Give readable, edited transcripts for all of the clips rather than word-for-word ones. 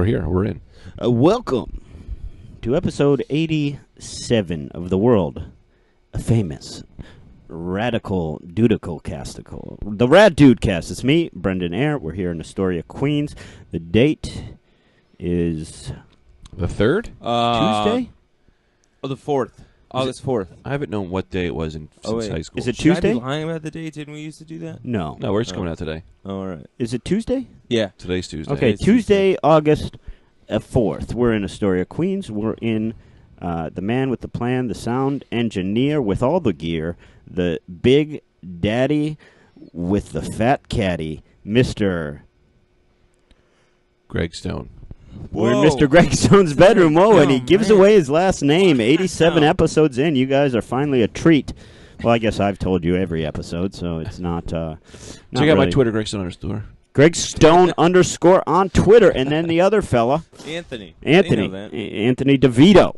We're here. We're in. Welcome to episode 87 of the world famous radical dudecastical. The Rad Dudecast. It's me, Brendan Ayer. We're here in Astoria, Queens. The date is The 3rd? Tuesday? Oh, the 4th. August 4th. I haven't known what day it was since high school. Is it Should I Tuesday? be lying about the date? Didn't we used to do that? No. No, we're just coming out today. Oh, all right. Is it Tuesday? Yeah. Today's Tuesday. Okay, It's Tuesday, August 4th. We're in Astoria, Queens. We're in the man with the plan, the sound engineer with all the gear, the big daddy with the fat caddy, Mr. Greg Stone. We're in Whoa. Mr. Greg Stone's bedroom. Whoa, and he gives man. away his last name. 87 Wow. episodes in. You guys are finally a treat. Well, I guess I've told you every episode, so it's not. Check out my really. Twitter, Greg Stone _ Greg Stone _ on Twitter, and then the other fella, Anthony. Anthony You know that. Anthony DeVito.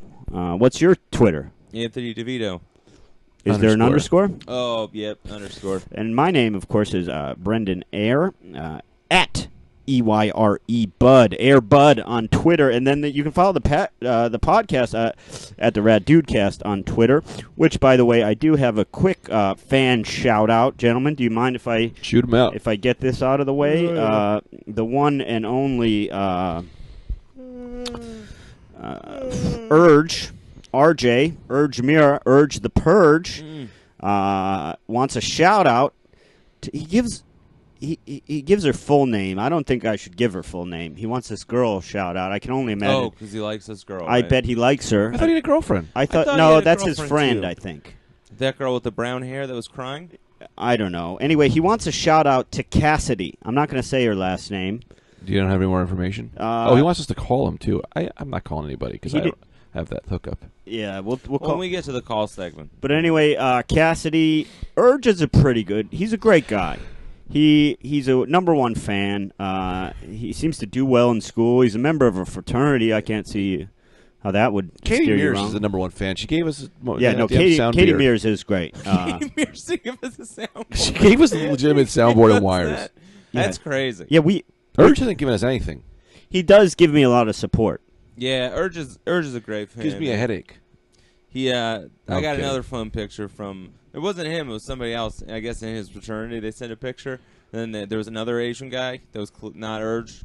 What's your Twitter? Anthony DeVito. Is there an underscore? Oh, yep. Underscore. And my name, of course, is Brendan Ayer, at EYRE Bud, Air Bud on Twitter. And then you can follow the podcast at the Rad Dudecast on Twitter, which, by the way, I do have a quick fan shout-out. Gentlemen, do you mind if I Shoot him out. if I get this out of the way? The one and only Urge, RJ, Urge Mira, Urge the Purge, wants a shout-out. He gives her full name. I don't think I should give her full name. He wants this girl shout out. I can only imagine. Oh, because he likes this girl. I right? bet he likes her. I thought he had a girlfriend. I thought thought he no, had a that's his girlfriend, friend. too. I think. That girl with the brown hair that was crying? I don't know. Anyway, he wants a shout out to Cassidy. I'm not going to say her last name. Do you don't have any more information? He wants us to call him, too. I'm not calling anybody because I don't have that hookup. Yeah, we'll call. When we get to the call segment. But anyway, Cassidy Urge is a pretty good. He's a great guy. He's a #1 fan. He seems to do well in school. He's a member of a fraternity. I can't see how that would Katie steer you Mears wrong. is the #1 fan. She gave us Katie Mears is great. Mears give us a soundboard. She gave us a legitimate soundboard and wires. That's crazy. Yeah, Urge hasn't given us anything. he does give me a lot of support. Yeah, Urge is a great fan. Gives me a headache. I got Okay. another fun picture from. It wasn't him. It was somebody else. I guess in his fraternity, they sent a picture. And then there was another Asian guy that was not Urge,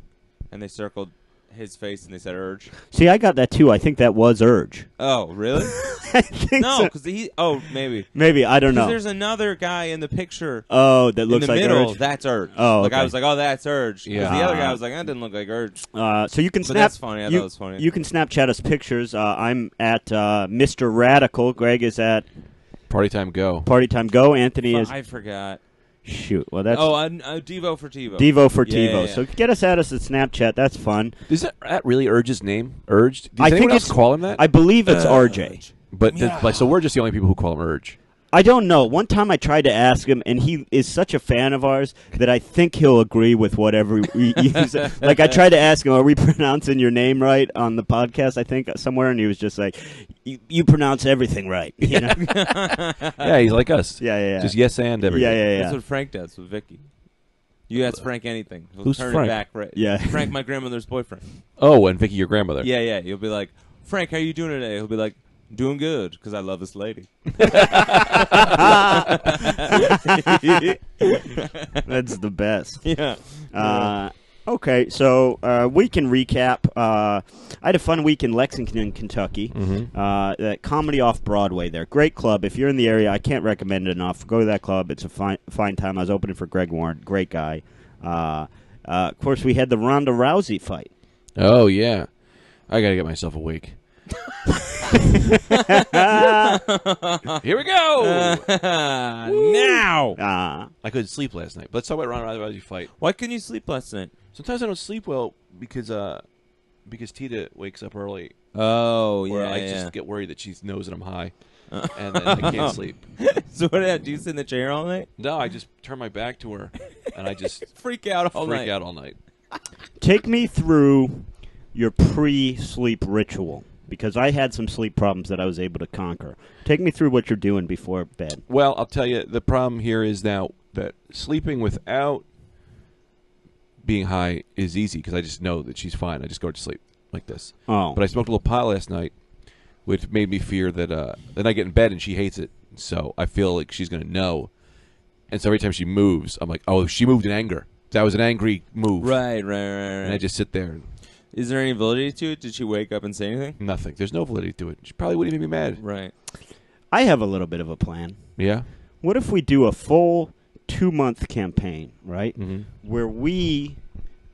and they circled his face and they said Urge. See, I got that too. I think that was Urge. Oh, really? I think No, so. because he. Oh, maybe. Maybe I don't know. There's another guy in the picture. Oh, that looks in the like middle. Urge. That's Urge. Oh, like okay. I was like, oh, that's Urge. 'Cause Yeah. the other guy was like, that didn't look like Urge. So you can But snap. that's funny. I you, thought it was funny. You can Snapchat us pictures. I'm at Mr. Radical. Greg is at Party time go. Party Time Go. Anthony is. I forgot. Shoot. Well, that's. Devo for TiVo. Devo for Yeah, TiVo. yeah, yeah. So get us at us at Snapchat. That's fun. Is that really Urge's name? Urge? Does I think anyone else it's- call him that? I believe it's RJ. But so we're just the only people who call him Urge. I don't know. One time I tried to ask him, and he is such a fan of ours that I think he'll agree with whatever we use. Like, I tried to ask him, are we pronouncing your name right on the podcast, I think, somewhere? And he was just like, you pronounce everything right. You know? Yeah, he's like us. Yeah. Just yes and everything. Yeah. That's what Frank does with Vicky. You ask Frank anything. He'll Who's turn Frank? it back right. Yeah. Frank, my grandmother's boyfriend. Oh, and Vicky, your grandmother. Yeah. You'll be like, Frank, how you doing today? He'll be like, doing good, because I love this lady. That's the best. Yeah. Okay, so we can recap. I had a fun week in Lexington, Kentucky. That Comedy Off Broadway there. Great club. If you're in the area, I can't recommend it enough. Go to that club. It's a fine time. I was opening for Greg Warren. Great guy. Of course, we had the Ronda Rousey fight. Oh, yeah. I got to get myself awake. Here we go. Now. I couldn't sleep last night. But let's talk about Ronda Rousey fight. Why couldn't you sleep last night? Sometimes I don't sleep well because Tita wakes up early. Oh, Or I just get worried that she knows that I'm high. And then I can't sleep. So what do you sit in the chair all night? No, I just turn my back to her, and I just Freak out all night. out all night. Take me through your pre-sleep ritual, because I had some sleep problems that I was able to conquer. Take me through what you're doing before bed. Well, I'll tell you, the problem here is now that sleeping without being high is easy because I just know that she's fine. I just go to sleep like this. Oh. But I smoked a little pot last night, which made me fear that then I get in bed and she hates it. So I feel like she's going to know. And so every time she moves, I'm like, oh, she moved in anger. That was an angry move. Right. And I just sit there. Is there any validity to it? Did she wake up and say anything? Nothing. There's no validity to it. She probably wouldn't even be mad. Right. I have a little bit of a plan. Yeah? What if we do a full 2-month campaign, right? Mm-hmm. Where we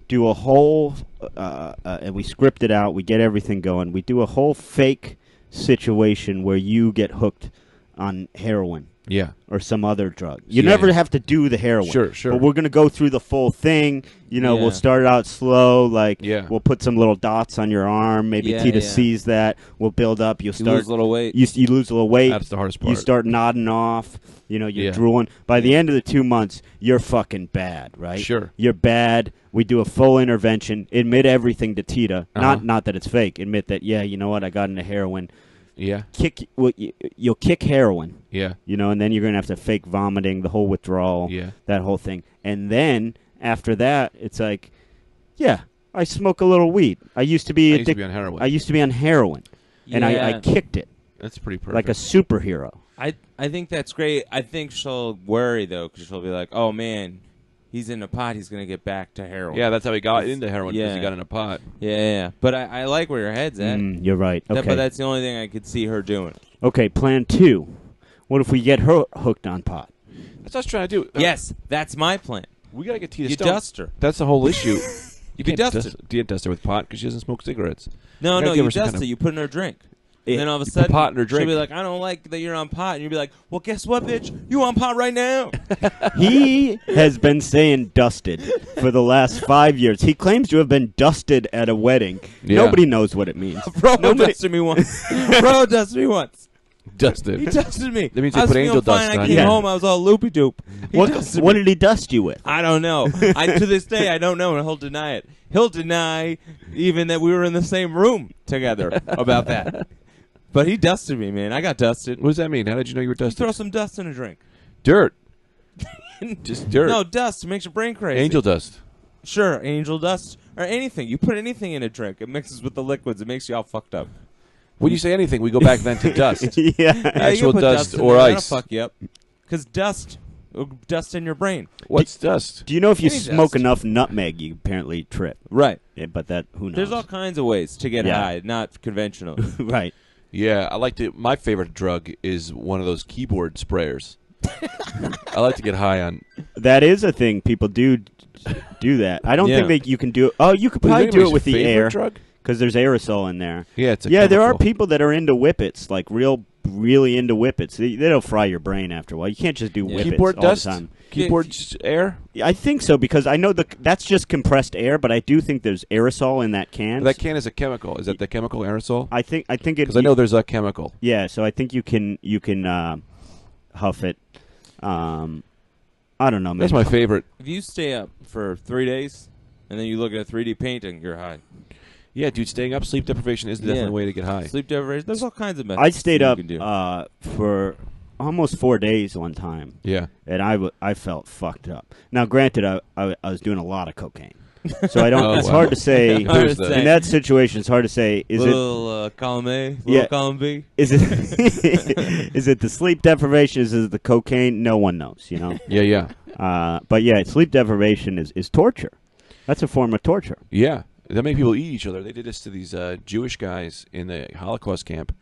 do a whole, and we script it out, we get everything going. We do a whole fake situation where you get hooked on heroin. Yeah. Or some other drug. You never have to do the heroin. Sure. But we're going to go through the full thing. We'll start out slow. We'll put some little dots on your arm. Maybe Tita sees that. We'll build up. You'll start. You lose a little weight. You lose a little weight. That's the hardest part. You start nodding off. You're drooling. By the end of the 2 months, you're fucking bad, right? Sure. You're bad. We do a full intervention. Admit everything to Tita. Not that it's fake. Admit that, you know what, I got into heroin. Yeah. You'll kick heroin. Yeah. And then you're going to have to fake vomiting, the whole withdrawal, that whole thing. And then after that, it's like, I smoke a little weed. I used to be on heroin. I used to be on heroin, and I kicked it. That's pretty perfect. Like a superhero. I think that's great. I think she'll worry, though, because she'll be like, oh, man, he's in a pot. He's going to get back to heroin. Yeah, that's how he got into heroin, because he got in a pot. Yeah. But I like where your head's at. You're right. Okay. But that's the only thing I could see her doing. Okay, plan 2. What if we get her hooked on pot? That's what I was trying to do. Yes, that's my plan. We got to get Tita You stoned. dust her. That's the whole issue. You can dust her. You dust her with pot because she doesn't smoke cigarettes. No, give you her some dust kind it. of- You put it in her drink. And then all of a put sudden, pot in her drink. she'll be like, I don't like that you're on pot. And you'll be like, well, guess what, bitch? You on pot right now. He has been saying dusted for the last 5 years. He claims to have been dusted at a wedding. Yeah. Nobody knows what it means. Bro dusted me once. Dusted. He dusted me. That means I they was put feeling angel fine. dust I on came you. home. I was all loopy-doop. What did he dust you with? I don't know. To this day, I don't know, and he'll deny it. He'll deny even that we were in the same room together about that. But he dusted me, man. I got dusted. What does that mean? How did you know you were dusted? Throw some dust in a drink. Dirt. Just dirt. No, dust. It makes your brain crazy. Angel dust. Sure, angel dust or anything. You put anything in a drink, it mixes with the liquids. It makes you all fucked up. When you say anything, we go back then to dust. Yeah. Yeah, Actual you can put dust in or there. ice. That'll fuck you up. Because dust in your brain. What's dust? Do you know if you Any smoke dust. enough nutmeg, you apparently trip? Right. Yeah, but who knows? There's all kinds of ways to get high, not conventional. Right. Yeah, I like to. My favorite drug is one of those keyboard sprayers. I like to get high on. That is a thing. People do that. I don't think that you can do it. Oh, you could probably do it with the favorite air. drug? Because there's aerosol in there. Yeah, it's a there are chemical. people that are into whippets, like really into whippets. They'll fry your brain after a while. You can't just do whippets Keyboard all dust. the time. Keyboard air. I think so because I know that's just compressed air, but I do think there's aerosol in that can. That can is a chemical. Is that the chemical aerosol? I think it. Because I know there's a chemical. Yeah, so I think you can huff it. I don't know. That's maybe. my favorite. If you stay up for 3 days and then you look at a 3D painting, you're high. Yeah, dude, staying up, sleep deprivation is definitely a way to get high. Sleep deprivation. There's all kinds of methods. I stayed you up can do. for almost 4 days one time. Yeah. And I felt fucked up. Now, granted, I was doing a lot of cocaine. So I don't. Oh, it's wow. hard to say. I was saying. In that situation, it's hard to say. Is little column A, little Yeah. column B. is it is it the sleep deprivation? Is it the cocaine? No one knows. You know. Yeah. But yeah, sleep deprivation is torture. That's a form of torture. Yeah. That many people eat each other. They did this to these Jewish guys in the Holocaust camp.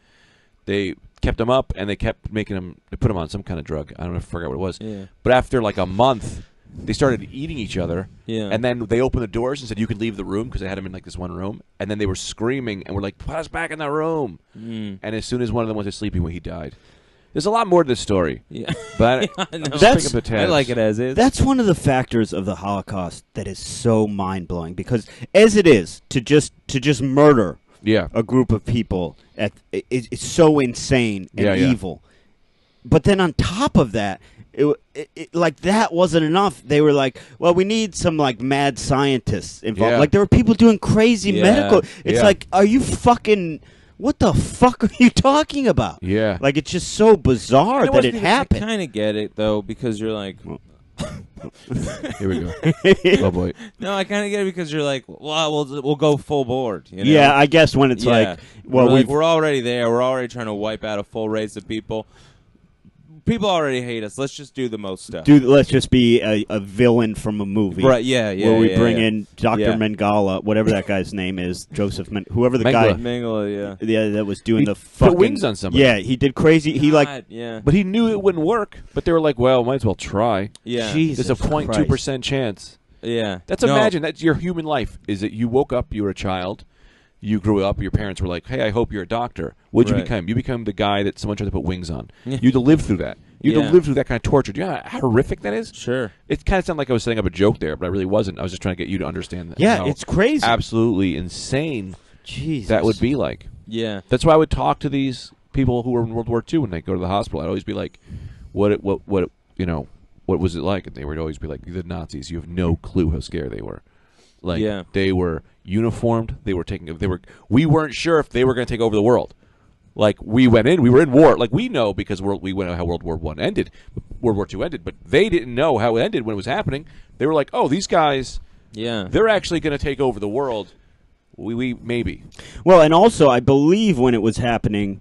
They kept them up, and they kept making them. They put them on some kind of drug. I don't know. I forgot what it was. Yeah. But after like a month, they started eating each other. Yeah. And then they opened the doors and said, "You can leave the room," because they had them in like this one room. And then they were screaming and were like, "Put us back in the room!" Mm. And as soon as one of them went to sleep, he died. There's a lot more to this story. Yeah. But I know. just pick up the tabs. I like it as is. That's one of the factors of the Holocaust that is so mind blowing because as it is to just murder Yeah. a group of people it's so insane and Yeah. evil. But then on top of that, it like that wasn't enough. They were like, well, we need some like mad scientists involved. Yeah. Like there were people doing crazy Yeah. medical. It's Yeah. like, are you fucking? What the fuck are you talking about? Yeah. Like it's just so bizarre that it happened. I kind of get it though because you're like, Here we go. Oh boy. No, I kind of get it because you're like, well, we'll go full board. You know? Yeah, I guess when it's like, well, we're already there. We're already trying to wipe out a full race of people. People already hate us. Let's just do the most stuff. Let's just be a villain from a movie. Right, yeah. Where we bring in Dr. Yeah. Mengele, whatever that guy's name is, whoever the Mengele. guy Mengele, yeah. that was doing the Put fucking wings on somebody. Yeah, he did crazy. He yeah. But he knew it wouldn't work. But they were like, well, might as well try. Yeah. Jesus There's a 0.2% chance. Yeah. Imagine that's your human life. Is that you woke up, you were a child, you grew up, your parents were like, hey, I hope you're a doctor. What'd you become? You become the guy that someone tried to put wings on. You had to live through that. You had to live through that kind of torture. Do you know how horrific that is? Sure. It kind of sounded like I was setting up a joke there, but I really wasn't. I was just trying to get you to understand that. Yeah, it's crazy. Absolutely insane Jesus. that would be like. Yeah. That's why I would talk to these people who were in World War II when they go to the hospital. I'd always be like, what was it like? And they would always be like, the Nazis. You have no clue how scared they were. Like they were uniformed. We weren't sure if they were going to take over the world. Like we were in war. Like we know because we went how World War I ended, World War II ended, but they didn't know how it ended when it was happening. They were like, oh, these guys, they're actually going to take over the world. We maybe. Well, and also I believe when it was happening,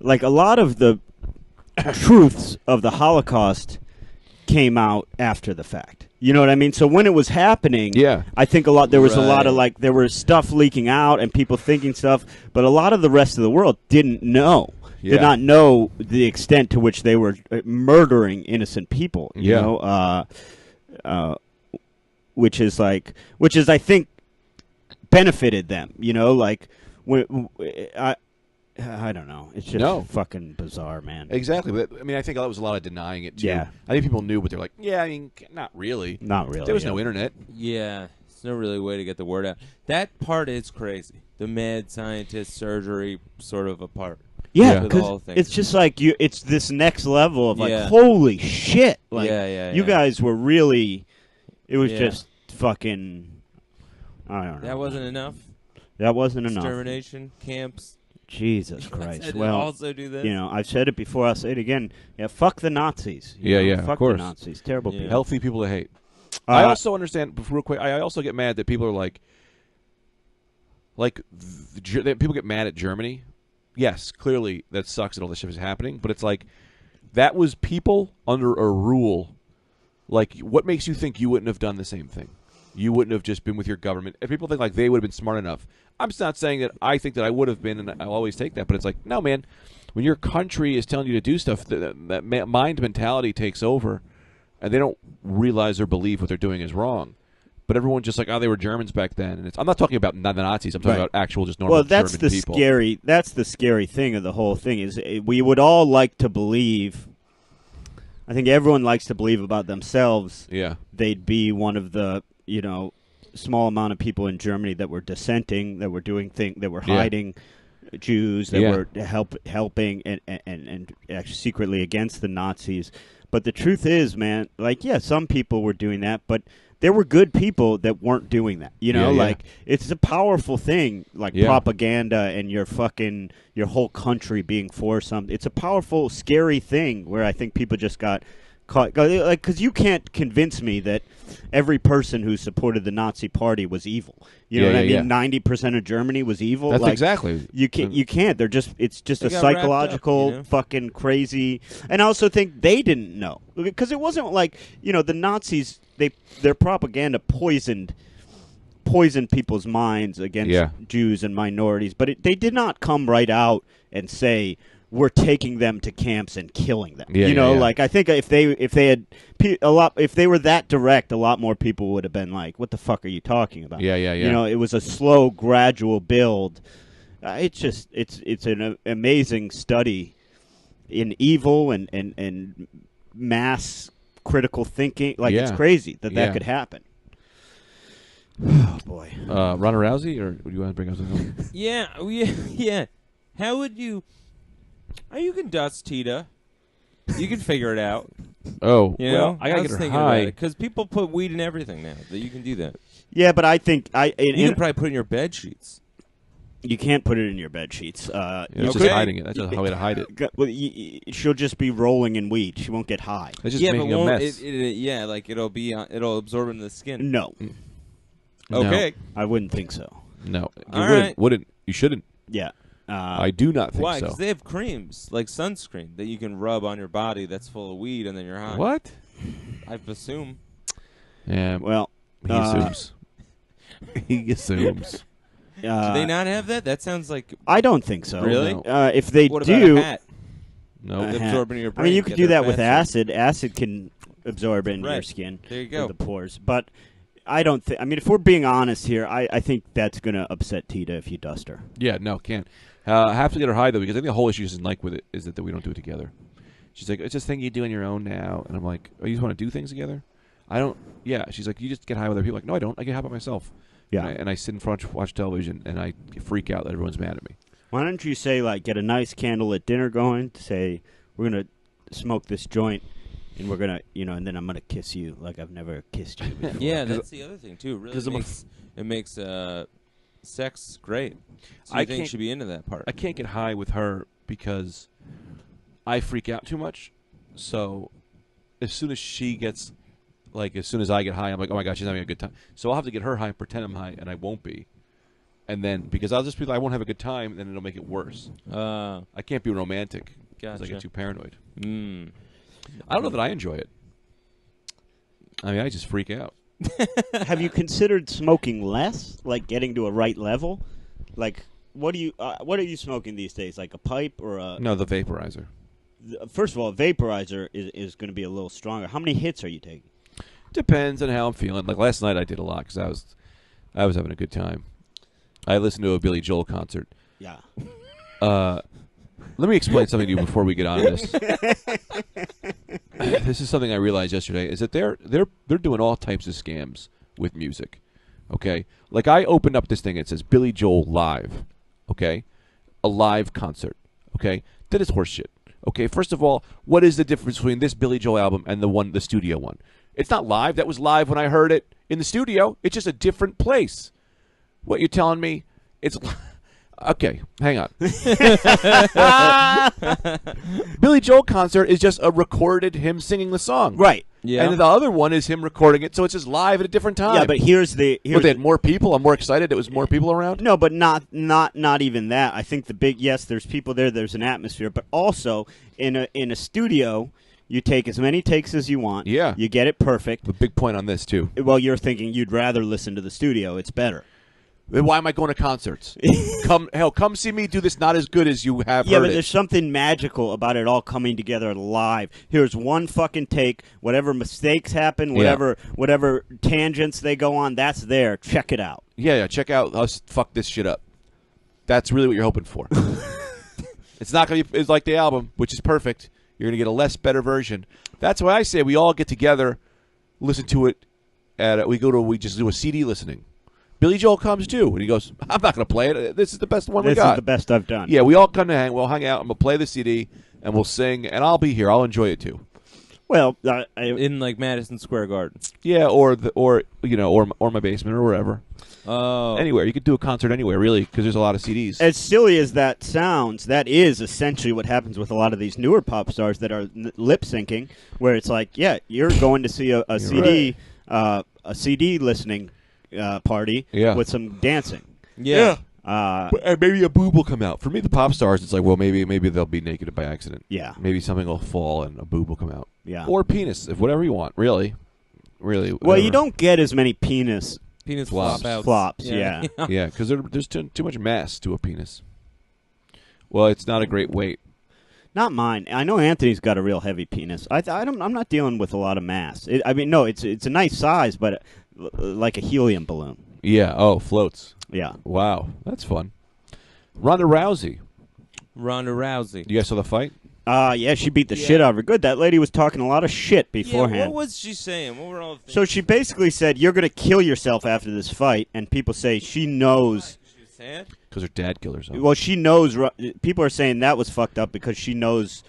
like a lot of the truths of the Holocaust came out after the fact. You know what I mean? So when it was happening, I think there was a lot of there was stuff leaking out and people thinking stuff, but a lot of the rest of the world did not know the extent to which they were murdering innocent people. You know, which is I think benefited them. You know, like I don't know. It's just fucking bizarre, man. Exactly. But, I mean, I think that was a lot of denying it, too. Yeah. I think people knew, but they're like, I mean, not really. Not really. There was no internet. Yeah. There's no really way to get the word out. That part is crazy. The mad scientist surgery sort of a part. Yeah, because it's just like it's this next level of like, holy shit. Like, you guys were really, it was just fucking, I don't know. That wasn't enough? That wasn't enough. Extermination camps. Jesus Christ. Well, also do this. You know, I've said it before, I'll say it again. Yeah, fuck the Nazis. Fuck of course. The Nazis. Terrible people. Healthy people to hate. I also understand, real quick, I also get mad that people are people get mad at Germany. Yes, clearly that sucks that all this shit is happening, but it's like, that was people under a rule. Like, what makes you think you wouldn't have done the same thing? You wouldn't have just been with your government. If people think like they would have been smart enough, I'm just not saying that I think that I would have been, and I'll always take that. But it's like, no, man, when your country is telling you to do stuff, that mind mentality takes over, and they don't realize or believe what they're doing is wrong. But everyone's just like, oh, they were Germans back then. And I'm not talking about the Nazis. I'm talking about actual just normal German people. That's the scary thing of the whole thing is we would all like to believe. I think everyone likes to believe about themselves. Yeah, they'd be one of the small amount of people in Germany that were dissenting, that were doing things, that were hiding Jews, that were helping and actually secretly against the Nazis. But the truth is, man, some people were doing that, but there were good people that weren't doing that. You know, it's a powerful thing, propaganda and your whole country being for something. It's a powerful, scary thing where I think people just got caught. Because you can't convince me that every person who supported the Nazi Party was evil. You know what I mean? 90% of Germany was evil. That's exactly. You can't. It's just a psychological fucking crazy. And I also think they didn't know because it wasn't like the Nazis. Their propaganda poisoned people's minds against Jews and minorities, but they did not come right out and say we're taking them to camps and killing them. I think if they were that direct, a lot more people would have been like, "What the fuck are you talking about?" It was a slow, gradual build. It's an amazing study in evil and mass critical thinking. It's crazy that could happen. Oh boy. Ronda Rousey, or do you want to bring up something? Yeah. How would you? You can dust Tita. You can figure it out. Oh, well, I gotta get her high because people put weed in everything now. That you can do that. Yeah, but I think you can probably put in your bed sheets. You can't put it in your bed sheets. It's just hiding it. That's just how way to hide it. Well, she'll just be rolling in weed. She won't get high. It's just making a mess. Like it'll absorb into the skin. No. Okay. I wouldn't think so. No. All You right. wouldn't. You shouldn't. Yeah. I do not think Why? so. Because they have creams like sunscreen that you can rub on your body that's full of weed, and then you're high. What? I assume. Yeah. Well, he assumes. He assumes. Do they not have that? That sounds like. I don't think so. Really? No. If they What do, about a hat? No. A hat. Absorb into your I brain. mean, you get could do their that with fats acid. Acid can absorb into your Right. skin. There you through go. the pores. But I don't think. I mean, if we're being honest here, I think that's going to upset Tita if you dust her. Yeah. No. Can't. I have to get her high though, because I think the whole issue she doesn't like with it is that we don't do it together. She's like, it's this thing you do on your own now, and I'm like, oh, you just want to do things together? I don't. Yeah. She's like, you just get high with other people. Like, no, I don't. I get high by myself. Yeah. And I sit in front, watch television, and I freak out that everyone's mad at me. Why don't you say, like, get a nice candlelit dinner going to say, we're going to smoke this joint, and we're going to, and then I'm going to kiss you like I've never kissed you before. Yeah, that's the other thing too. Really, it makes sex great. So I think can't- should be into that part. I can't get high with her because I freak out too much. So as soon as she gets, as soon as I get high, I'm like, oh my gosh, she's having a good time. So I'll have to get her high and pretend I'm high, and I won't be. And then, because I'll just be like, I won't have a good time, and then it'll make it worse. I can't be romantic because I Gotcha. get too paranoid. Mm. I don't know that I enjoy it. I mean, I just freak out. Have you considered smoking less, like getting to a right level? Like, what are you smoking these days? Like a pipe or a? No, the vaporizer. First of all, a vaporizer is going to be a little stronger. How many hits are you taking? Depends on how I'm feeling. Like last night, I did a lot because I was having a good time. I listened to a Billy Joel concert. Yeah. Let me explain something to you before we get on this. This is something I realized yesterday: is that they're doing all types of scams with music. Okay, like I opened up this thing. It says Billy Joel live. Okay, a live concert. Okay, that is horseshit. Okay, first of all, what is the difference between this Billy Joel album and the studio one? It's not live. That was live when I heard it in the studio. It's just a different place. What you're telling me? It's okay. Hang on. Billy Joel concert is just a recorded him singing the song, Right. Yeah. And the other one is him recording it, so it's just live at a different time. Yeah, but here's the But they had more people. I'm more excited. There was more people around. no, but not even that. I think there's people there. There's an atmosphere, but also in a studio, you take as many takes as you want. Yeah. You get it perfect. The big point on this too. Well, you're thinking you'd rather listen to the studio. It's better. Then why am I going to concerts? Come see me do this. Not as good as you have Yeah, heard but it. there's something magical about it all coming together live. Here's one fucking take. Whatever mistakes happen, whatever tangents they go on, that's there. Check it out. Yeah. Check out us fuck this shit up. That's really what you're hoping for. It's not going to be it's like the album, which is perfect. You're going to get a less better version. That's why I say we all get together, listen to it. We just do a CD listening. Billy Joel comes too, and he goes, "I'm not going to play it. This is the best one we This got. is the best I've done. Yeah, we all come to we'll hang out. I'm going to play the CD, and we'll sing, and I'll be here. I'll enjoy it too. Well, in like Madison Square Garden. Yeah, or my basement or wherever. Oh. Anywhere. You could do a concert anywhere, really, because there's a lot of CDs. as silly as that sounds, that is essentially what happens with a lot of these newer pop stars that are lip syncing, where it's like, yeah, you're going to see a CD, a CD listening party with some dancing. Yeah. And maybe a boob will come out. For me, the pop stars, it's like, well, maybe they'll be naked by accident. Yeah. Maybe something will fall and a boob will come out. Yeah. Or penis, if whatever you want, really. Really. Well, whatever. you don't get as many penis Flops. flops. Yeah. Yeah, because there's too much mass to a penis. Well, it's not a great weight. Not mine. I know Anthony's got a real heavy penis. I'm not dealing with a lot of mass. It's a nice size, but like a helium balloon. Yeah. Oh, floats. Yeah. Wow, that's fun. Ronda Rousey. You guys saw the fight? Yeah, she beat the shit out of her. Good. That lady was talking a lot of shit beforehand. Yeah, what was she saying? What were all the things? So she basically said, "You're going to kill yourself after this fight," and people say she knows. She was saying? Because her dad killed herself. Well, she knows. People are saying that was fucked up because she knows.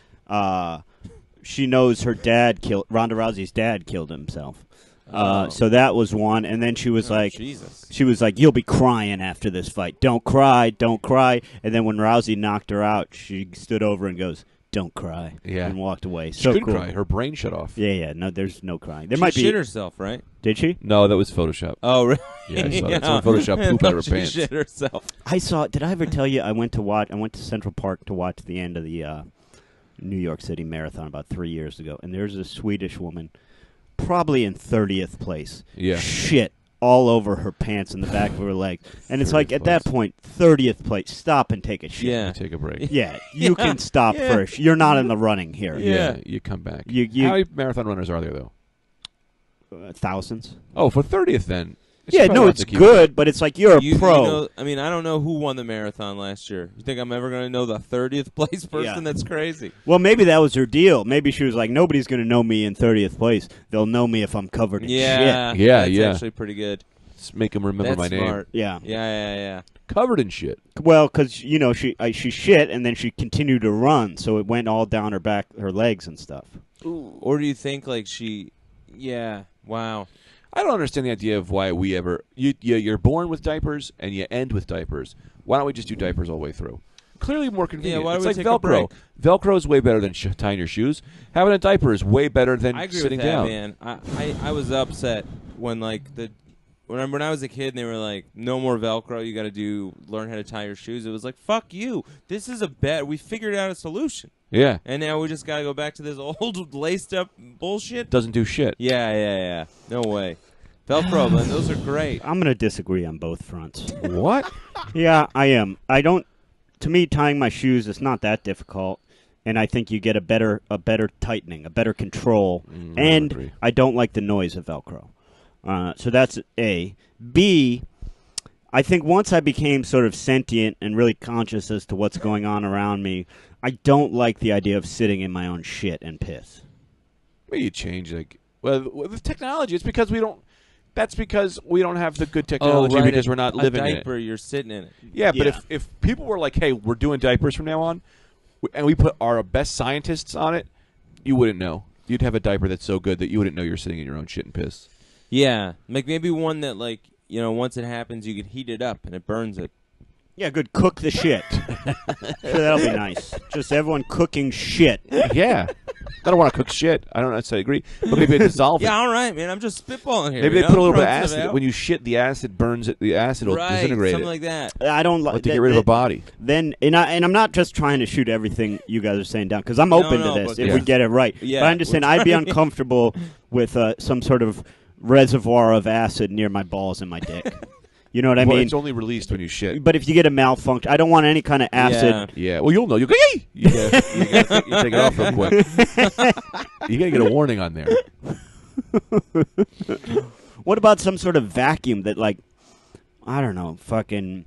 She knows her dad killed Ronda Rousey's dad killed himself. So that was one, and then she was like, Jesus. she was like, "You'll be crying after this fight. Don't cry, don't cry." And then when Rousey knocked her out, she stood over and goes, "Don't cry," Yeah. and walked away. She So couldn't cool. cry. Her brain shut off. Yeah. No, there's no crying. There She might be. shit herself, right? Did she? No, that was Photoshop. Oh, really? Yeah, I saw that. Someone Photoshopped poop out of her She pants. shit herself. I saw. Did I ever tell you I went to Central Park to watch the end of the New York City Marathon about 3 years ago, and there's a Swedish woman, probably in 30th place. Yeah. Shit all over her pants and the back of her leg, and it's like 30th at that place. point, 30th place. Stop and take a shit. Yeah. Take a break. Yeah, you Yeah. can stop Yeah. first. You're not in the running here. Yeah. You come back. You- How many marathon runners are there, though? Thousands. Oh, for 30th then. Yeah, probably no, not it's to keep- good, but it's like you're a pro. You know, I mean, I don't know who won the marathon last year. You think I'm ever going to know the 30th place person? Yeah. That's crazy. Well, maybe that was her deal. Maybe she was like, nobody's going to know me in 30th place. They'll know me if I'm covered in Yeah. shit. Yeah, That's yeah. actually pretty good. Just make them remember That's my name. smart. Yeah. Yeah. Covered in shit. Well, because, she shit, and then she continued to run, so it went all down her back, her legs and stuff. Or do you think, like, yeah, wow. I don't understand the idea of why we ever. You're born with diapers and you end with diapers. Why don't we just do diapers all the way through? Clearly more convenient. Yeah, why it's do like we take a Velcro. Velcro is way better than tying your shoes. Having a diaper is way better than I agree sitting with that, down. man. I was upset when, like, when I was a kid and they were like, no more Velcro, you got to learn how to tie your shoes. It was like, fuck you. This is we figured out a solution. Yeah. And now we just got to go back to this old laced up bullshit. Doesn't do shit. Yeah. No way. Velcro, man, those are great. I'm going to disagree on both fronts. What? Yeah, I am. To me, tying my shoes is not that difficult, and I think you get a better tightening, a better control, I and agree. I don't like the noise of Velcro. So that's A. B, I think once I became sort of sentient and really conscious as to what's going on around me, I don't like the idea of sitting in my own shit and piss. Well, you change with technology. It's because we don't. That's because we don't have the good technology because we're not living a in diaper, it. you're sitting in it. Yeah, but Yeah. if people were like, "Hey, we're doing diapers from now on," and we put our best scientists on it, you wouldn't know. You'd have a diaper that's so good that you wouldn't know you're sitting in your own shit and piss. Yeah, like maybe one that, like, once it happens, you could heat it up and it burns it. Yeah, good. Cook the shit. Sure, that'll be nice. Just everyone cooking shit. Yeah. I don't want to cook shit. I don't necessarily agree. But maybe they dissolve it. Yeah, all right, man. I'm just spitballing here. Maybe you they put a know? little bit of Throwing stuff acid. out. When you shit, the acid burns it. The acid will right, disintegrate something it. like that. I don't like Like to get rid of a body. Then, and I'm not just trying to shoot everything you guys are saying down, because I'm open no, to this but- if Yeah. we get it right. Yeah, But I'm just saying I'd be uncomfortable with some sort of reservoir of acid near my balls and my dick. You know what I Well, mean? it's only released when you shit. But if you get a malfunction, I don't want any kind of acid. Yeah. Well, you'll know. You go, yay! You take it off real quick. You got to get a warning on there. What about some sort of vacuum that, like, I don't know, fucking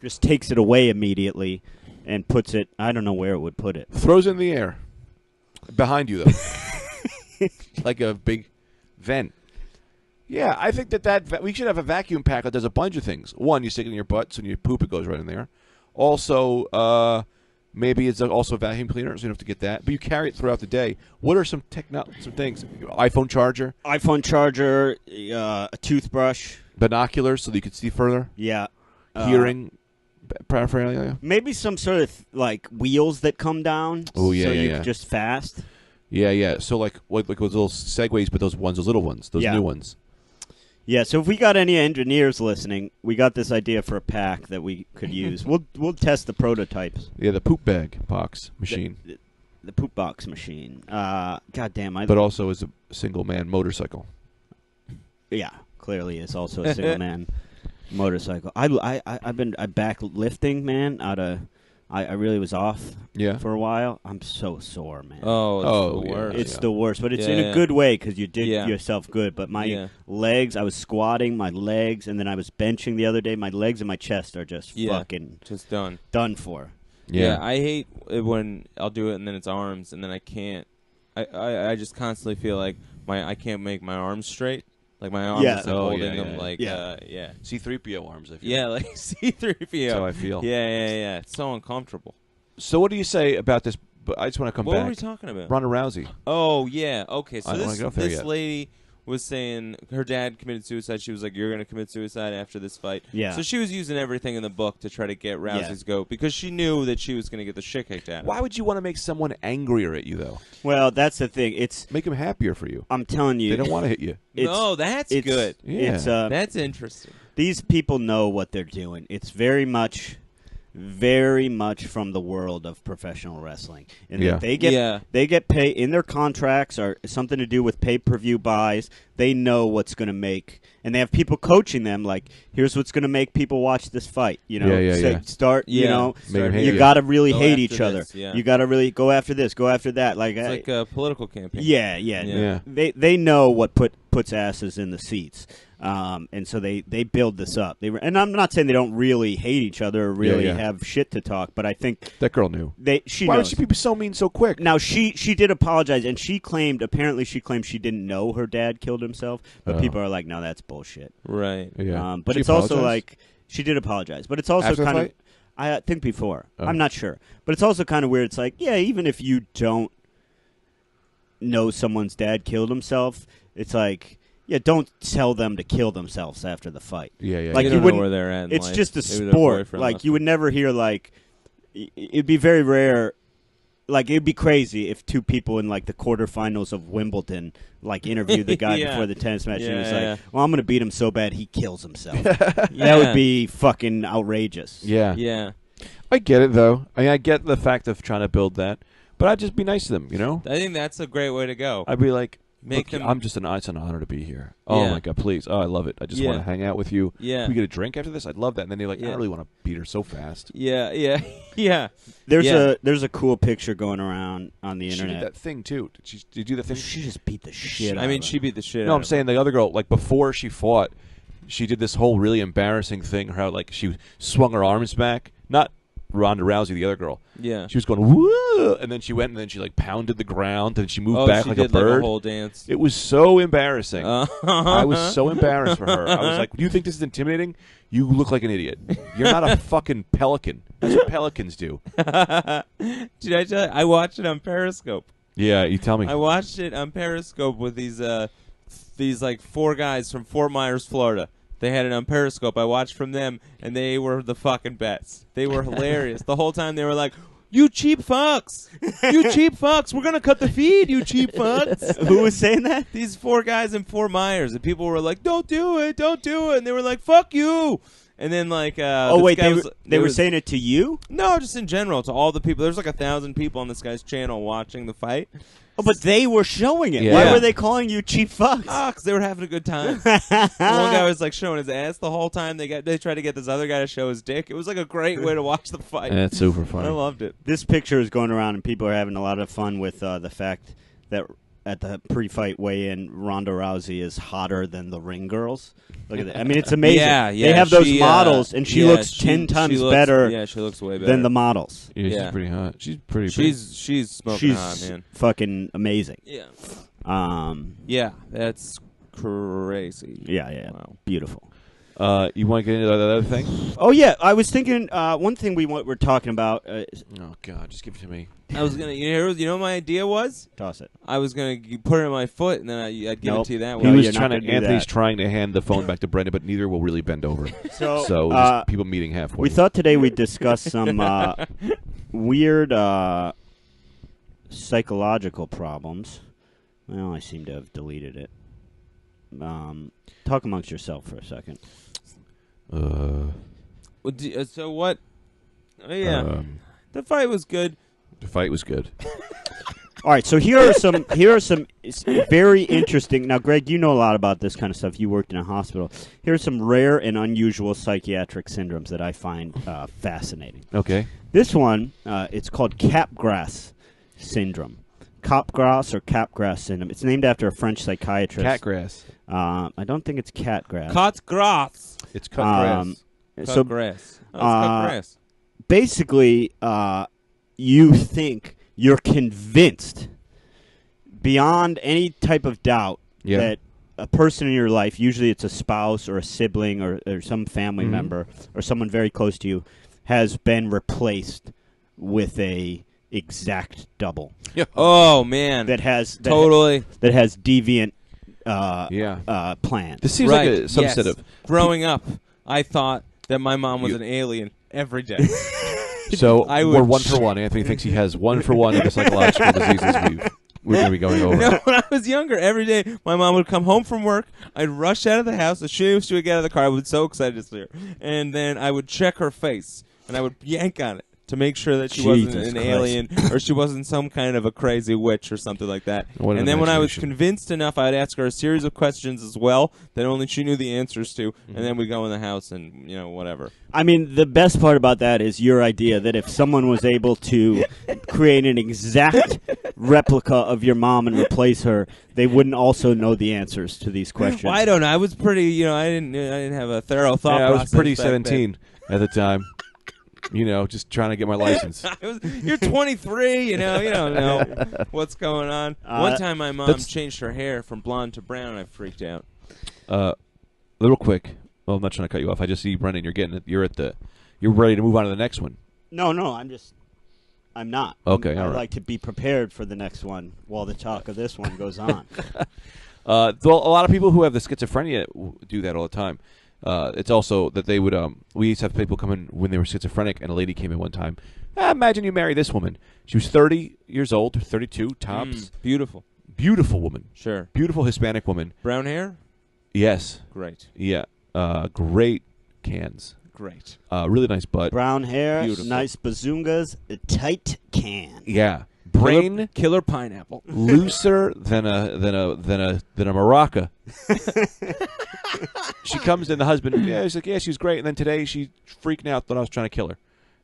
just takes it away immediately and puts it, I don't know where it would put it. Throws it in the air. Behind you, though. Like a big vent. Yeah, I think we should have a vacuum pack that does a bunch of things. One, you stick it in your butt, so when you poop, it goes right in there. Also, maybe it's also a vacuum cleaner, so you don't have to get that. But you carry it throughout the day. What are some things? iPhone charger, iPhone charger, a toothbrush. binoculars, so that you can see further. Yeah. Hearing paraphernalia. Maybe some sort of, like, wheels that come down. Oh, yeah, so yeah, you yeah. just fast. Yeah. So like those little segways, but those little ones, those Yeah. new ones. Yeah, so if we got any engineers listening, we got this idea for a pack that we could use. We'll test the prototypes. Yeah, the poop bag box machine, The poop box machine. God damn, but also as a single man motorcycle. yeah, clearly it's also a single man motorcycle. I've been back lifting, man. I really was off Yeah. for a while. I'm so sore, man. Oh, it's the yeah. worst. It's the worst, but it's Yeah, in a yeah. good way because you did Yeah. yourself good. But my Yeah. legs, I was squatting, my legs, and then I was benching the other day. My legs and my chest are just Yeah. fucking Just done. done for. Yeah, I hate it when I'll do it and then it's arms and then I can't. I just constantly feel like I can't make my arms straight. Like my arms Yeah. are like Oh, holding yeah, them yeah. like Yeah. yeah. C-3PO arms. I feel. Yeah, like C-3PO. That's how I feel. Yeah. It's so uncomfortable. So what do you say about this? But I just want to come What back. were we talking about? Ronda Rousey. Oh yeah. Okay. So I don't wanna this get off there this yet. lady was saying her dad committed suicide. She was like, "You're going to commit suicide after this fight." Yeah. So she was using everything in the book to try to get Rousey's goat because she knew that she was going to get the shit kicked out of her. Why would you want to make someone angrier at you though? Well, that's the thing. It's Make them happier for you. I'm telling you, They don't want to hit you. No, that's good. Yeah. It's That's interesting. these people know what they're doing. It's very much from the world of professional wrestling, and Yeah. that they get paid in their contracts or something to do with pay-per-view buys. They know what's going to make, and they have people coaching them. Like, here's what's going to make people watch this fight. You know, Yeah. start. You Yeah. know, Make 'em hate you you. got to really Go hate after each other. this, yeah. You got to really go after this, go after that. Like, It's like a political campaign. yeah. Yeah. They know what puts asses in the seats. And so they build this up. And I'm not saying they don't really hate each other or really Yeah. have shit to talk, but I think That girl knew. she Why would knows. she be so mean so quick? Now she did apologize, and she claimed she didn't know her dad killed himself, but Oh. people are like, no, that's bullshit. Right. Yeah. But She it's also apologized? like she did apologize, but it's also After the kind of fight? I think before. Oh. I'm not sure, but it's also kind of weird. It's like, yeah, even if you don't know someone's dad killed himself, it's like, yeah, don't tell them to kill themselves after the fight. Yeah. Like, you you don't know wouldn't- where they're at. In It's life. just a Maybe their sport. boyfriend Like, left you would never hear, like, it'd be very rare. Like, it'd be crazy if two people in, like, the quarterfinals of Wimbledon, like, interviewed the guy Yeah. before the tennis match, and he was Yeah, like, yeah. well, I'm going to beat him so bad he kills himself. Yeah. That would be fucking outrageous. Yeah. Yeah. I get it though. I mean, I get the fact of trying to build that, but I'd just be nice to them. You know, I think that's a great way to go. I'd be like, Make look, them- I'm just it's an honor to be here. Oh Yeah. my god, please. Oh, I love it. I just Yeah. want to hang out with you. Yeah. Can we get a drink after this? I'd love that. And then they're like, I Yeah. don't really want to beat her so fast. Yeah. Yeah. There's a cool picture going around on the She did internet. that thing too. Did you do that thing? She just beat the shit out I mean, of she him. beat the shit No, out I'm of saying the other girl, like before she fought, she did this whole really embarrassing thing. How like she swung her arms back, not Ronda Rousey, the other girl. Yeah. She was going woo, and then she went and then she like pounded the ground and she moved back she like did a bird. Like a whole dance. It was so embarrassing. I was Uh-huh. so embarrassed for her. I was like, "Do you think this is intimidating? You look like an idiot. You're not a fucking pelican. That's what pelicans do." Did I tell you? I watched it on Periscope. Yeah, you tell me. I watched it on Periscope with these like four guys from Fort Myers, Florida. They had it on Periscope. I watched from them, and they were the fucking best. They were hilarious. The whole time they were like, "You cheap fucks! You cheap fucks! We're gonna cut the feed, you cheap fucks!" Who was saying that? These four guys in Fort Myers, and people were like, "Don't do it! Don't do it!" And they were like, "Fuck you!" And then like, Oh this wait, guy they were was- saying it to you? no, just in general to all the people. There's like 1,000 people on this guy's channel watching the fight. Oh, but they were showing it. Yeah. Why were they calling you cheap fucks? Ah, because they were having a good time. One guy was like showing his ass the whole time. They tried to get this other guy to show his dick. It was like a great way to watch the fight. That's super I funny. loved it. This picture is going around, and people are having a lot of fun with the fact that at the pre-fight weigh-in, Ronda Rousey is hotter than the ring girls. Look at that. I mean, it's amazing. Yeah. They have those she, models, and she yeah, looks 10 times looks- better Yeah, she looks way better than the models. Yeah, she's Yeah. pretty hot. She's pretty. She's smoking She's hot, man. fucking amazing. Yeah. Yeah, That's crazy. yeah. Wow. big. Beautiful. You want to get into that other thing? Oh, yeah. I was thinking one thing we're talking about. Oh God, just give it to me. I was gonna. You know what my idea was? Toss it. I was gonna put it on my foot, and then I'd give Nope. it to you that He No, way. was you're not trying gonna to. do Anthony's that. trying to hand the phone back to Brenda, but neither will really bend over. So, So just people meeting halfway. we thought today we'd discuss some weird psychological problems. Well, I seem to have deleted it. Talk amongst yourself for a second. So what? Oh, yeah, the fight was good. The fight was good. All right, so here are some very interesting. Now, Greg, you know a lot about this kind of stuff. You worked in a hospital. Here are some rare and unusual psychiatric syndromes that I find fascinating. Okay. This one, it's called Capgras syndrome. Capgras or Capgras syndrome. It's named after a French psychiatrist. Catgrass. I don't think it's catgrass. Cut grass. It's cut grass. Cut So grass. Oh, it's cut grass. basically, you think you're convinced beyond any type of doubt Yeah. that a person in your life, usually it's a spouse or a sibling or some family Mhm. member or someone very close to you, has been replaced with a exact double Oh man, that has totally. that has deviant plan. This seems like some yes. sort of Growing up, I thought that my mom was an alien every day. So I we're would 1 for 1. Anthony thinks he has 1 for 1 of the psychological diseases we're going to be going over. No, when I was younger, every day my mom would come home from work. I'd rush out of the house as soon as she would get out of the car. I was so excited to see her, and then I would check her face and I would yank on it to make sure that she wasn't Jesus an Christ. alien or she wasn't some kind of a crazy witch or something like that. What an And then when I was imagination. convinced enough, I'd ask her a series of questions as well that only she knew the answers to, and then we'd go in the house and whatever. I mean, the best part about that is your idea that if someone was able to create an exact replica of your mom and replace her, they wouldn't also know the answers to these questions. Well, I don't know. I was pretty. I didn't have a thorough thought I was process. pretty back 17 at the time. Just trying to get my license. then. You're 23. You don't know what's going on. One time, my mom changed her hair from blonde to brown. I freaked out. Real quick. Well, I'm not trying to cut you off. I just see Brendan. You're getting it. You're ready to move on to the next one. No, I'm not. Okay, I all right. like to be prepared for the next one while the talk of this one goes on. Well, a lot of people who have the schizophrenia do that all the time. It's also that they would. We used to have people come in when they were schizophrenic, and a lady came in one time. Imagine you marry this woman. She was 30 years old, 32 tops. Beautiful. Beautiful woman. Sure. Beautiful Hispanic woman. Brown hair. Yes. Great. Yeah. Great cans. Great. Really nice butt. Brown hair, Beautiful. nice bazungas, a tight can. Yeah. Brain Killer pineapple. looser than a maraca. She comes in, the husband. Yeah, he's like, yeah, she's great. And then today she's freaking out that I was trying to kill her.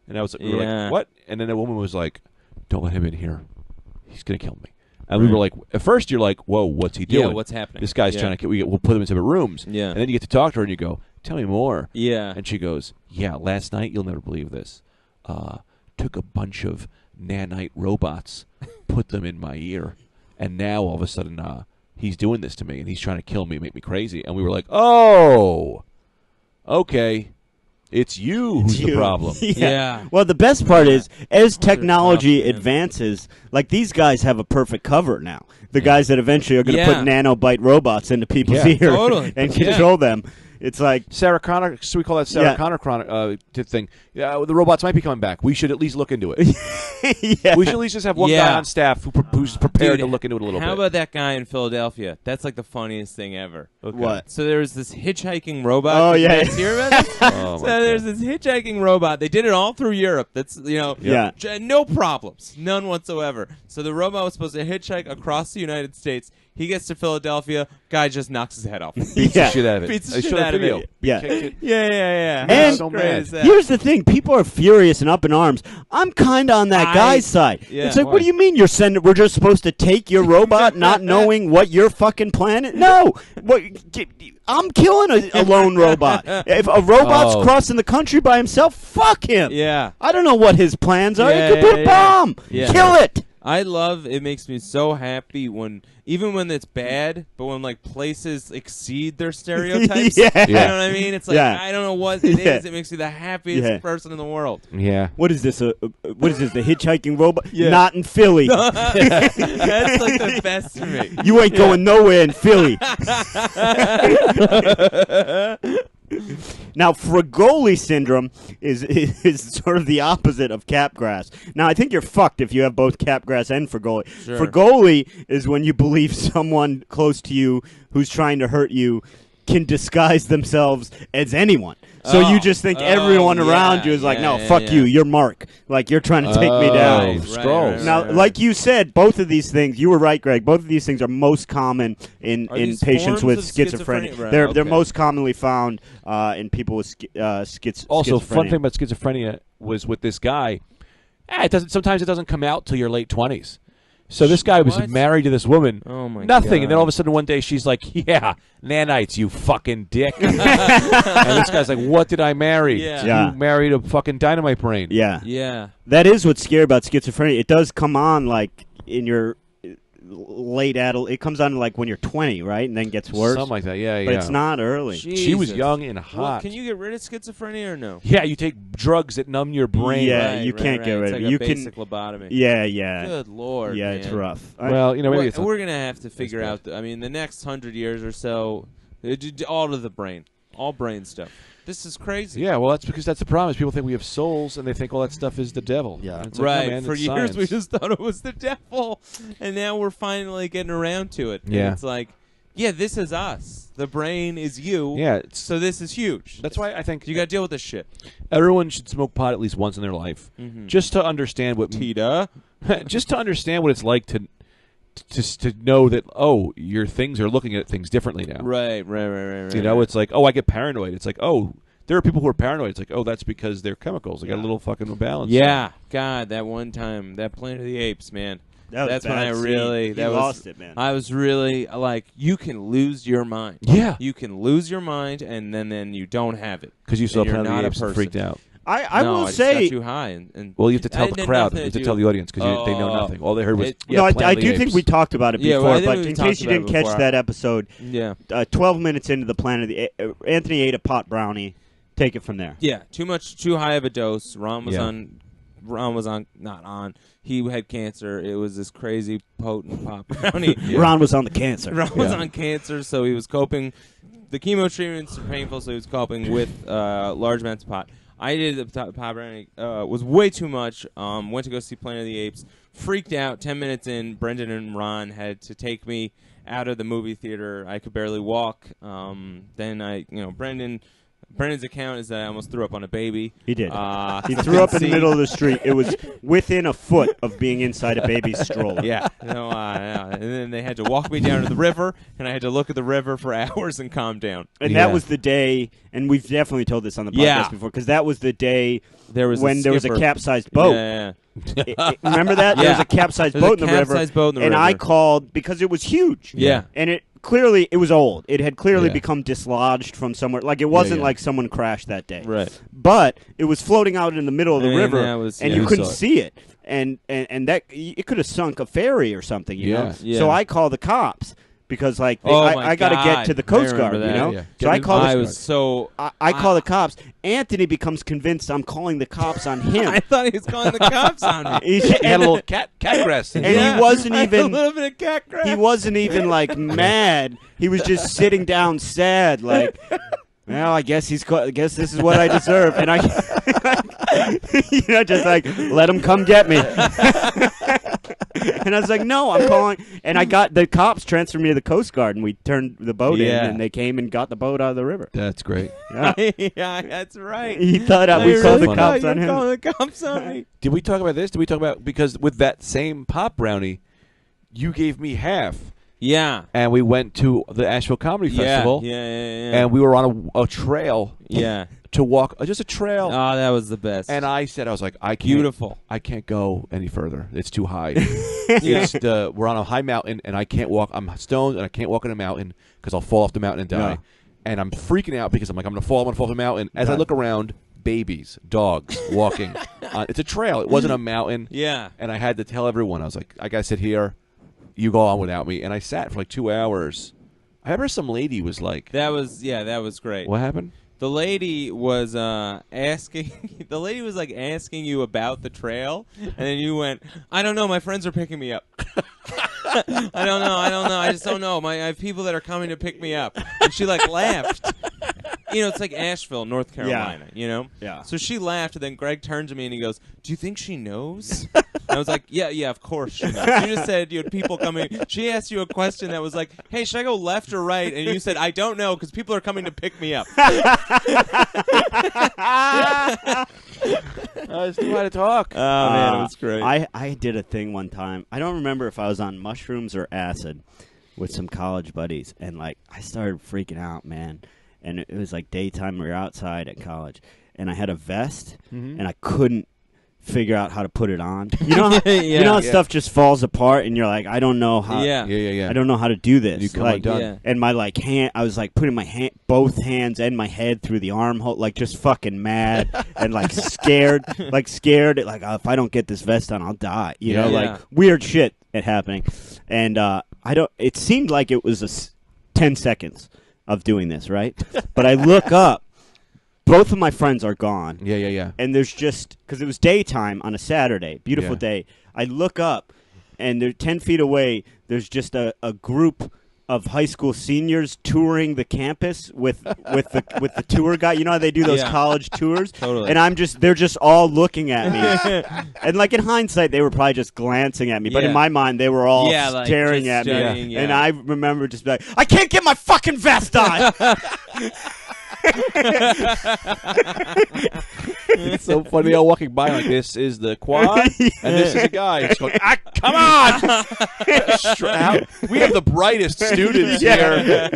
And I was we were like, what? And then the woman was like, don't let him in here. He's gonna kill me. And we were like, at first you're like, whoa, what's he doing? Yeah, what's happening? This guy's trying to kill. We'll put him in separate rooms. Yeah. And then you get to talk to her and you go, tell me more. Yeah. And she goes, yeah, last night, you'll never believe this. Took a bunch of nanite robots, put them in my ear, and now all of a sudden he's doing this to me, and he's trying to kill me, make me crazy. And we were like, oh, okay, it's you who's the problem. Yeah. Well, the best part is, as technology tough, man. advances, like these guys have a perfect cover now. The guys that eventually are going to put nanobite robots into people's ear totally. and control them. It's like Sarah Connor, so we call that Sarah Connor thing. Yeah, the robots might be coming back. We should at least look into it. yeah. We should at least just have one guy on staff who's prepared to look into it a little bit. How about that guy in Philadelphia? That's like the funniest thing ever. Okay. What? So there was this hitchhiking robot. Oh, Did you yeah. guys hear about this? Oh, So my there's God. this hitchhiking robot. They did it all through Europe. That's Yeah. no problems, none whatsoever. So the robot was supposed to hitchhike across the United States. He gets to Philadelphia. Guy just knocks his head off. Beats the shit out of it. Beats the I shit showed a out of video. it. Yeah. Kicked it. Yeah. And- How So great mad. is that? Here's the thing: people are furious and up in arms. I'm kind of on that guy's side. Yeah. It's like, Why? what do you mean we're just supposed to take your robot, not knowing what your fucking plan is? No, I'm killing a lone robot. If a robot's crossing the country by himself, fuck him. Yeah. I don't know what his plans are. Yeah, He could put a yeah. bomb. Yeah. Kill it. I love it. Makes me so happy even when it's bad, but when like places exceed their stereotypes. Yeah. You know what I mean? It's like I don't know what it Yeah. is. It makes me the happiest person in the world. Yeah. What is this? What is this? The hitchhiking robot? Yeah. Not in Philly. That's like the best to me. You ain't going nowhere in Philly. Now, Fragoli syndrome is sort of the opposite of capgras. Now, I think you're fucked if you have both capgras and Fragoli. Sure. Fragoli is when you believe someone close to you who's trying to hurt you can disguise themselves as anyone. So you just think everyone around you is like, no, fuck you, you're Mark. Like, you're trying to take me down. Scrolls. Now, like you said, both of these things, you were right, Greg, both of these things are most common in these patients forms with of schizophrenia. schizophrenia? Right, They're okay. most commonly found in people with schizophrenia. Also, fun thing about schizophrenia was with this guy. Sometimes it doesn't come out till your late 20s. So this guy was What? married to this woman. Oh my nothing, God. and then all of a sudden one day she's like, "Yeah, nanites, you fucking dick." And this guy's like, "What did I marry? Yeah. You married a fucking dynamite brain." Yeah. Yeah. That is what's scary about schizophrenia. It does come on like in your late adult. It comes on like when you're 20, right, and then gets worse. Something like that. Yeah, But yeah. it's not early. She was Jesus. young and hot. Well, can you get rid of schizophrenia or no? Yeah, you take drugs that numb your brain. Yeah, Right, you right, can't right. get rid It's of like it. You a can. basic lobotomy. Yeah. Good Lord. Yeah, man. it's rough. Well, maybe it's We're gonna have to figure bad. out. The next 100 years or so, all to the brain, all brain stuff. This is crazy. Yeah, well, that's because that's the problem. Is people think we have souls, and they think all that stuff is the devil. Yeah. And it's like, Right. no, man, For it's years, science. we just thought it was the devil, and now we're finally getting around to it. Yeah. And it's like, yeah, this is us. The brain is you. Yeah, So this is huge. that's why I think You got to deal with this shit. everyone should smoke pot at least once in their life, just to understand what Tita. just to understand what it's like to know that your things are looking at things differently now. Right. You know, it's like I get paranoid. It's like there are people who are paranoid. It's like that's because they're chemicals. They got a little fucking imbalance. Yeah. God, that one time, that Planet of the Apes, man. That's when I really lost it, man. I was really like, you can lose your mind. Yeah. You can lose your mind, and then you don't have it. Because you saw And you're Planet of not the a Apes and person. freaked out. I No, will I just say. got too high, and Well, you have to I tell the had crowd. nothing You have to to do- tell the audience because they know Oh. nothing. All they heard was It- No, I Planet of the do think Apes. we talked about it Yeah, before, well, I think but we in talked case you about didn't it catch before. that episode, Yeah. 12 minutes into the Planet of the Anthony ate a pot brownie. Take it from there. Yeah, too high of a dose. Ron was Yeah. not on. He had cancer. It was this crazy potent pop brownie. Ron was on the cancer. Ron was on cancer, so he was coping. The chemo treatments are painful, so he was coping with large amounts of pot. I did the pot brownie. Was way too much. Went to go see Planet of the Apes. Freaked out. 10 minutes in, Brendan and Ron had to take me out of the movie theater. I could barely walk. Then Brendan's account is that I almost threw up on a baby. He did. He He threw up in the middle of the street. It was within a foot of being inside a baby's stroller. Yeah. And then they had to walk me down to the river, and I had to look at the river for hours and calm down. And Yeah. that was the day, and we've definitely told this on the podcast Yeah. before, because that was the day There was when there was a skipper. capsized boat. Yeah. Remember that? There was Yeah. a capsized There's a boat in the river. capsized boat in the and river. I called because it was huge. Yeah. And it was old. It had clearly Yeah. become dislodged from somewhere. Like, it wasn't yeah. like someone crashed that day. Right. But it was floating out in the middle of the And river, that was- and yeah. you We couldn't saw it. see it. And that it could have sunk a ferry or something, you know? Yeah. So I called the cops. Because I got to get God. to the I Coast remember Guard, you that. know. Yeah. So I call I the was so. I call the cops. Anthony becomes convinced I'm calling the cops on him. I thought he was calling the cops on me. He's- He had a little cat grass. And he wasn't I had even- a little bit of cat crap. he wasn't even like mad. He was just sitting down, sad, like, well, I guess I guess this is what I deserve, and I, just like let him come get me. And I was like, no, I'm calling, and I got the cops transferred me to the Coast Guard, and we turned the boat in, Yeah. and they came and got the boat out of the river. That's great. Yeah. Yeah, that's right. He thought I we called really the cops thought on you were him. calling the cops on me. Did we talk about this? Did we talk about because with that same pop brownie, you gave me half, Yeah. and we went to the Asheville Comedy Festival, Yeah. and we were on a trail Yeah. to walk, just a trail. Oh, that was the best. And I said, I was like, I can't. Beautiful. I can't go any further. It's too high. We're on a high mountain, and I can't walk. I'm stoned, and I can't walk on a mountain because I'll fall off the mountain and die. Yeah. And I'm freaking out because I'm like, I'm going to fall off the mountain. As I Yeah. look around, babies, dogs walking. It's a trail. It wasn't a mountain. Yeah. And I had to tell everyone, I was like, I got to sit here. You go on without me. And I sat for like 2 hours. I remember some lady was like, That was great. what happened? The lady was asking. The lady was like asking you about the trail, and then you went, "I don't know. My friends are picking me up. I don't know. I just don't know. I have people that are coming to pick me up." And she like laughed. You know, it's like Asheville, North Carolina. You know. Yeah. So she laughed, and then Greg turned to me and he goes, "Do you think she knows?" And I was like, "Yeah, of course she knows." You just said you had people coming. She asked you a question that was like, "Hey, should I go left or right?" And you said, "I don't know, because people are coming to pick me up." It's too high to talk. Oh man, it was great. I did a thing one time. I don't remember if I was on mushrooms or acid with some college buddies, and like I started freaking out, man. And it was like daytime. We were outside at college, and I had a vest, and I couldn't figure out how to put it on. You know, how, Yeah, you know how yeah. stuff just falls apart, and you're like, I don't know how. Yeah. I don't know how to do this. And you come like, undone. Yeah. And my hand, I was like putting my both hands and my head through the armhole, like just fucking mad and like scared, like if I don't get this vest on, I'll die. You know, Yeah. like weird shit happening, and It seemed like it was 10 seconds of doing this, right? But I look up. Both of my friends are gone. Yeah. And there's just, because it was daytime on a Saturday, beautiful Yeah. day. I look up, and they're 10 feet away. There's just a group of high school seniors touring the campus with the tour guide. You know how they do those Yeah. college tours? Totally. And they're just all looking at me. And like in hindsight, they were probably just glancing at me. But in Yeah. my mind, they were all Yeah, like, staring just at me. studying, yeah. And I remember just like, I can't get my fucking vest on. It's so funny. All walking by like this is the quad, and this is a guy. Just going, come on! We have the brightest students here.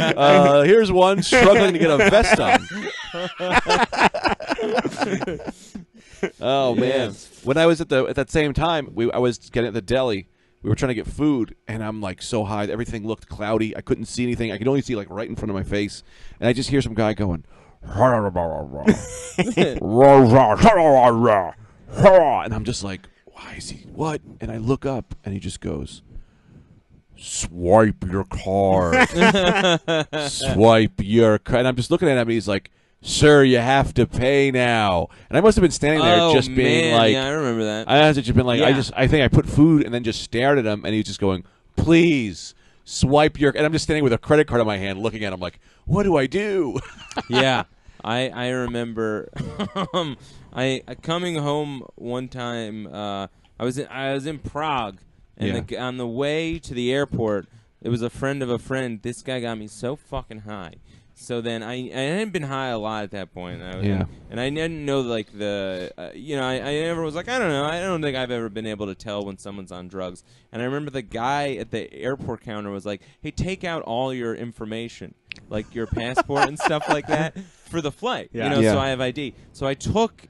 Here's one struggling to get a vest on. Oh man! When I was at that same time, I was getting at the deli. We were trying to get food, and I'm like so high. Everything looked cloudy. I couldn't see anything. I could only see like right in front of my face, and I just hear some guy going. And I'm just like, why is he? What? And I look up, and he just goes, swipe your card. Swipe your card. And I'm just looking at him, and he's like, sir, you have to pay now. And I must have been standing there just being like, yeah, I remember that. I must have just been like, Yeah. I think I put food and then just stared at him, and he was just going, please swipe your. And I'm just standing with a credit card in my hand, looking at him like, what do I do? Yeah, I remember. I coming home one time. I was in Prague, and Yeah. on the way to the airport, it was a friend of a friend. This guy got me so fucking high. So then I hadn't been high a lot at that point. Yeah. And I didn't know like I never was like, I don't know. I don't think I've ever been able to tell when someone's on drugs. And I remember the guy at the airport counter was like, hey, take out all your information, like your passport and stuff like that for the flight. Yeah. You know, Yeah. so I have ID. So I took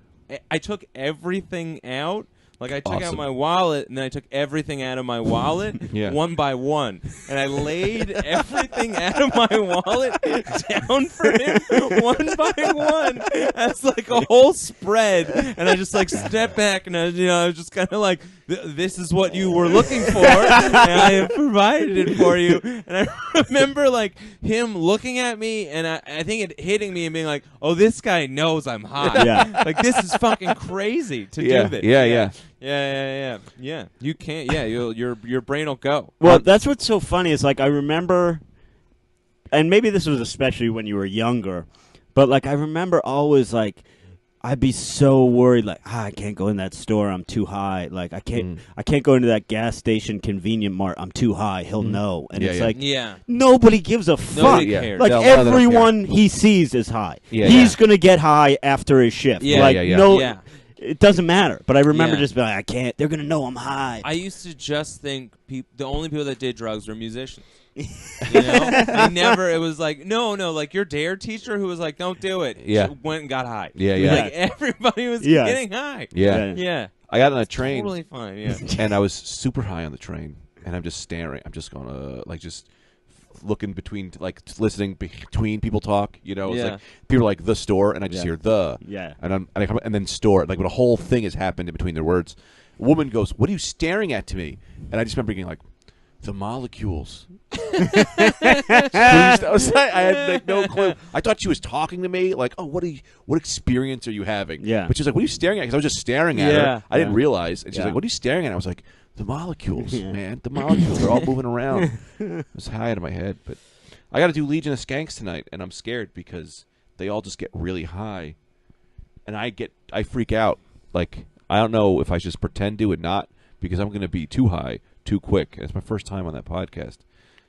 everything out. Like, I took out Awesome. my wallet, and then I took everything out of my wallet Yeah. one by one. And I laid everything out of my wallet down for him one by one. As, like, a whole spread. And I just, like, stepped back, and I was just kind of like, this is what you were looking for, and I have provided it for you. And I remember, like, him looking at me, and I think it hitting me and being like, oh, this guy knows I'm high. Yeah. Like, this is fucking crazy to Yeah. do this. Yeah. Yeah. You can't. Yeah, your brain will go. Well, that's what's so funny is like I remember, and maybe this was especially when you were younger, but like I remember always like I'd be so worried like I can't go in that store, I'm too high. Like I can't go into that gas station convenient mart, I'm too high. He'll know, and Yeah, it's yeah. like Yeah. nobody gives a fuck. Nobody Yeah. cares. Like They'll- none of them everyone he sees is high. Yeah, He's gonna get high after his shift. Yeah, like yeah, yeah. no, Yeah. it doesn't matter. But I remember Yeah. just being like, I can't. They're gonna know I'm high. I used to just think the only people that did drugs were musicians. You know, I never. It was like no, like your dare teacher who was like, "Don't do it." Yeah. She went and got high. Yeah, yeah. Like everybody was Yeah. getting high. Yeah. Yeah. I got on a train, Totally fine. Yeah. and I was super high on the train, and I'm just staring. I'm just going like just looking between, like listening between people talk. You know, it's Yeah. like people are like the store, and I just Yeah. hear the. Yeah. And and then store, like when a whole thing has happened in between their words. A woman goes, "What are you staring at to me?" And I just remember being like, "The molecules." I had like no clue. I thought she was talking to me, like, "Oh, what experience are you having?" Yeah. But she was like, "What are you staring at?" Because I was just staring at Yeah. her. I didn't Yeah. realize, and she's Yeah. like, "What are you staring at?" I was like, "The molecules, Yeah. man. The molecules. They're all moving around." I was high out of my head, but I got to do Legion of Skanks tonight, and I'm scared because they all just get really high, and I freak out. Like, I don't know if I should just pretend to and not, because I'm going to be too high too quick. And it's my first time on that podcast.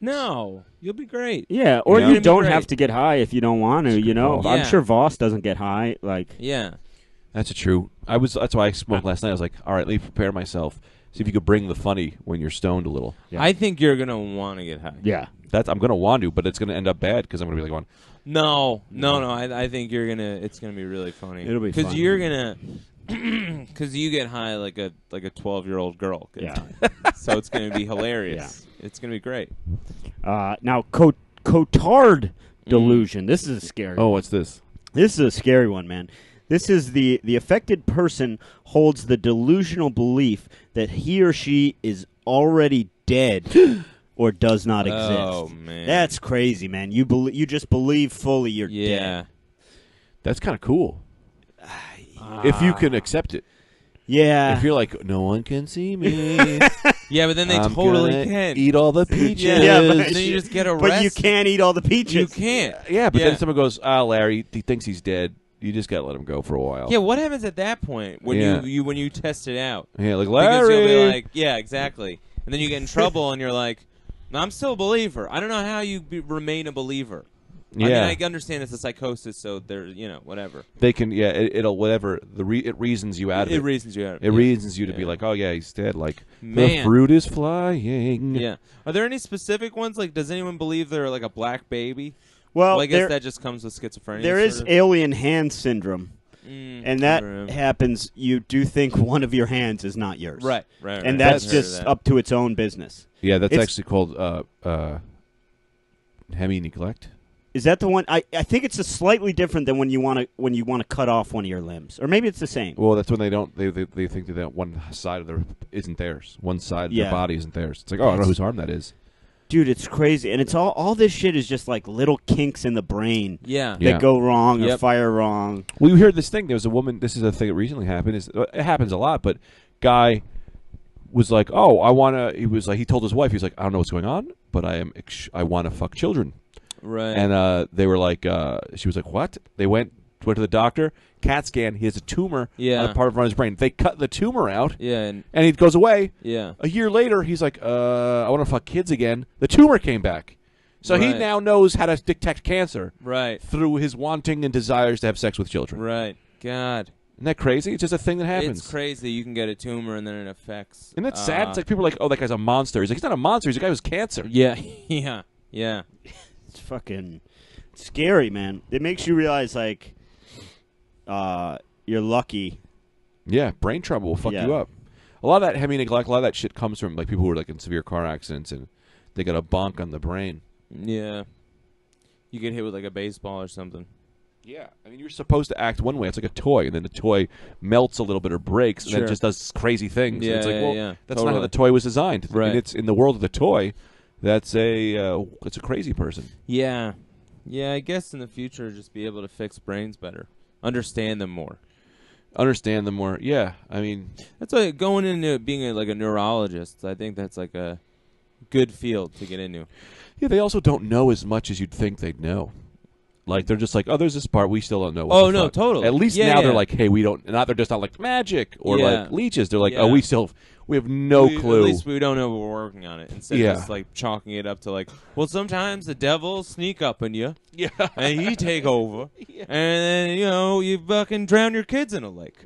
No, you'll be great. Yeah, or You know? you It'd be don't great. have to get high if you don't want to. You know, Yeah. I'm sure Voss doesn't get high. Like, Yeah. That's true. That's why I smoked last night. I was like, all right, let me prepare myself. See if you could bring the funny when you're stoned a little. Yeah. I think you're gonna want to get high. yeah, I'm going to want to, but it's going to end up bad because I'm going to be like going, No. I think it's gonna be really funny. It'll be because fun. you're gonna. Because you get high like a 12-year-old girl. Yeah. So it's going to be hilarious. Yeah. It's going to be great. Now, Cotard delusion. This is a scary Oh, one. what's this? This is a scary one, man. This is the affected person holds the delusional belief that he or she is already dead or does not exist. Oh, man. That's crazy, man. You just believe fully you're dead. That's kind of cool. If you can accept it. Yeah. If you're like, no one can see me. Yeah, but then they I'm totally gonna can. eat all the peaches. Yeah, but then you just get arrested. But you can't eat all the peaches. You can't. Yeah, but then someone goes, Larry, he thinks he's dead. You just gotta let him go for a while. Yeah, what happens at that point when you when you test it out? Yeah, like Because you'll be Larry. like, yeah, exactly. And then you get in trouble, and you're like, I'm still a believer. I don't know how you remain a believer. Yeah. I mean, I understand it's a psychosis, so they're, whatever. They can, it'll whatever. It reasons you out of it. It reasons you out of it. It reasons you to be like, oh yeah, he's dead. Like the Man. fruit is flying. Yeah. Are there any specific ones? Like, does anyone believe they're like a black baby? Well, I guess that just comes with schizophrenia. There is sort of. alien hand syndrome. And that Right. happens, you do think one of your hands is not yours. Right. And that's just up to its own business. Yeah, that's It's- actually called hemi-neglect. Is that the one? I think it's a slightly different than when you want to cut off one of your limbs, or maybe it's the same. Well, that's when they don't. They think that one side of their isn't theirs. One side of their body isn't theirs. It's like, oh, I don't know whose arm that is. Dude, it's crazy, and it's all this shit is just like little kinks in the brain Yeah. that go wrong or Yep. fire wrong. Well, you heard this thing. There was a woman. This is a thing that recently happened. It happens a lot, but guy was like, oh, I want to. He was like, he told his wife, he's like, I don't know what's going on, but I want to fuck children. Right. And they were like, she was like, what? They went to the doctor, CAT scan. He has a tumor on a part of his brain. They cut the tumor out. Yeah. And he goes away. Yeah. A year later, he's like, I want to fuck kids again. The tumor came back. So he now knows how to detect cancer. Right. Through his wanting and desires to have sex with children. Right. God. Isn't that crazy? It's just a thing that happens. It's crazy. You can get a tumor and then it affects. Isn't that sad? It's like people are like, oh, that guy's a monster. He's like, he's not a monster. He's a guy with cancer. Yeah. Yeah. Yeah. It's fucking scary, man. It makes you realize, like, you're lucky. Yeah, brain trouble will fuck you up. A lot of that hemi-neglect, a lot of that shit comes from like people who are like in severe car accidents and they got a bonk on the brain. Yeah. You get hit with like a baseball or something. Yeah, I mean, you're supposed to act one way. It's like a toy, and then the toy melts a little bit or breaks, and then it just does crazy things. Yeah, and it's like, well, that's not how the totally. toy was designed. Right. I mean, it's in the world of the toy. That's it's a crazy person. Yeah. Yeah, I guess in the future, just be able to fix brains better. Understand them more. Understand them more. Yeah, I mean, That's why going into being like a neurologist, I think that's like a good field to get into. yeah, they also don't know as much as you'd think they'd know. Like, they're just like, oh, there's this part we still don't know. What Oh, the no, fuck. totally. At least Yeah, now they're yeah. like, hey, we don't. Not they're just not like magic or Yeah. like leeches. They're like, Yeah. oh, we have no clue. At least we don't know we're working on it. Instead Yeah. of just like chalking it up to like, well, sometimes the devil sneak up on you. Yeah. And he take over. Yeah. And then, you fucking drown your kids in a lake.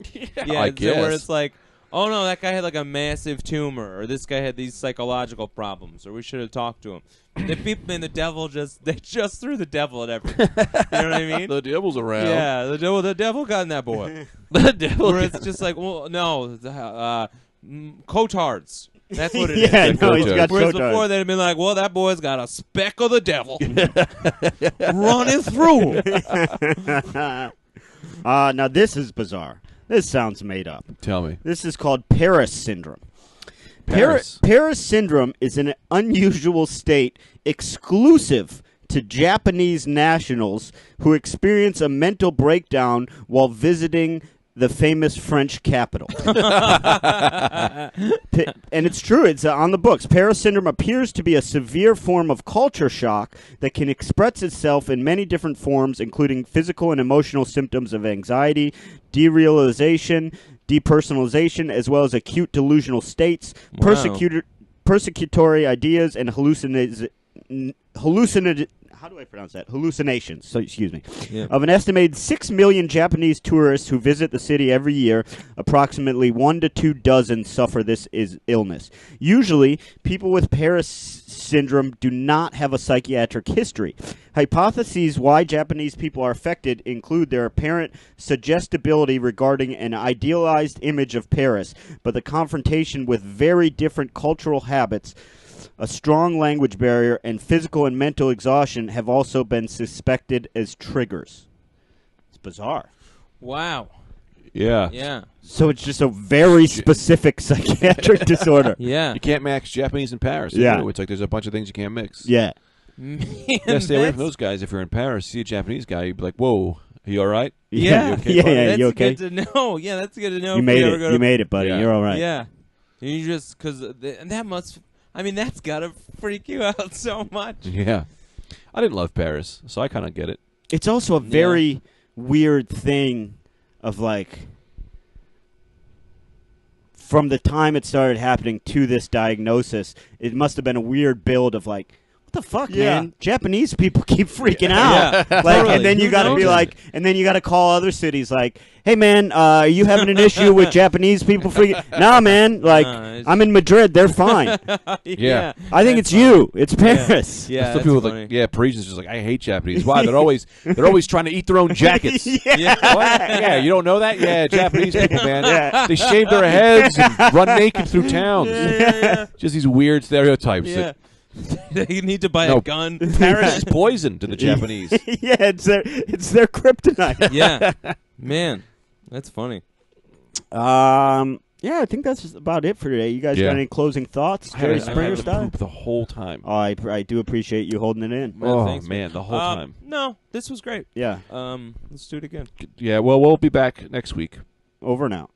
Yeah, I guess. Where it's like, oh, no, that guy had like a massive tumor. Or this guy had these psychological problems. Or we should have talked to him. The people and the devil they just threw the devil at everything. You know what I mean? The devil's around. Yeah, the devil got in that boy. The devil. Where it's just like, well, no, cotards. That's what it is. Yeah, no, he's got Whereas cotards. before they'd have been like, well, that boy's got a speck of the devil running through him. Now, this is bizarre. This sounds made up. Tell me. This is called Paris syndrome. Paris. Paris syndrome is an unusual state exclusive to Japanese nationals who experience a mental breakdown while visiting the famous French capital. And it's true. It's on the books. Paris syndrome appears to be a severe form of culture shock that can express itself in many different forms, including physical and emotional symptoms of anxiety, derealization, depersonalization, as well as acute delusional states, persecutory ideas, and how do I pronounce that? Hallucinations. So excuse me. Yeah. Of an estimated 6 million Japanese tourists who visit the city every year, approximately 1 to 2 dozen suffer this illness. Usually, people with Paris syndrome do not have a psychiatric history. Hypotheses why Japanese people are affected include their apparent suggestibility regarding an idealized image of Paris, but the confrontation with very different cultural habits, a strong language barrier, and physical and mental exhaustion have also been suspected as triggers. It's bizarre. Wow. Yeah. Yeah. So it's just a very specific psychiatric disorder. Yeah. You can't mix Japanese and Paris. Yeah. You know, it's like there's a bunch of things you can't mix. Yeah. Man, You gotta stay away from that's- those guys. If you're in Paris, see a Japanese guy, you'd be like, "Whoa, are you all right?" Yeah. You okay, yeah, buddy? yeah. That's You okay? good to know. Yeah, that's good to know. You if made ever it. go You to- made it, buddy. Yeah. You're all right. Yeah. You just because and that must. I mean, that's gotta freak you out so much. Yeah. I didn't love Paris, so I kind of get it. It's also a very weird thing of like from the time it started happening to this diagnosis, it must have been a weird build of like, what the fuck, Yeah. man? Japanese people keep freaking out. Yeah, Like, totally. and then you Who got to be knows? like, and then you got to call other cities like, hey, man, are you having an issue with Japanese people freaking? Nah, man. Like, Nah, it's- I'm in Madrid. They're fine. Yeah. I think That's it's you. It's Paris. Yeah. Still That's people funny. like, yeah, Parisians just like, I hate Japanese. Why? They're always trying to eat their own jackets. Yeah. What? Yeah, you don't know that? Yeah, Japanese people, man. Yeah. They shave their heads and run naked through towns. Yeah. Just these weird stereotypes. Yeah. That, They need to buy No. a gun. Paris is poison to the Japanese. Yeah, it's their kryptonite. Yeah. Man, that's funny. Yeah, I think that's about it for today. You guys Yeah. got any closing thoughts, I had Jerry to- I Springer had to style? poop the whole time. Oh, I do appreciate you holding it in. Man, Oh, thanks, man, the whole time. No, this was great. Yeah, Let's do it again. Yeah, well, we'll be back next week. over and out.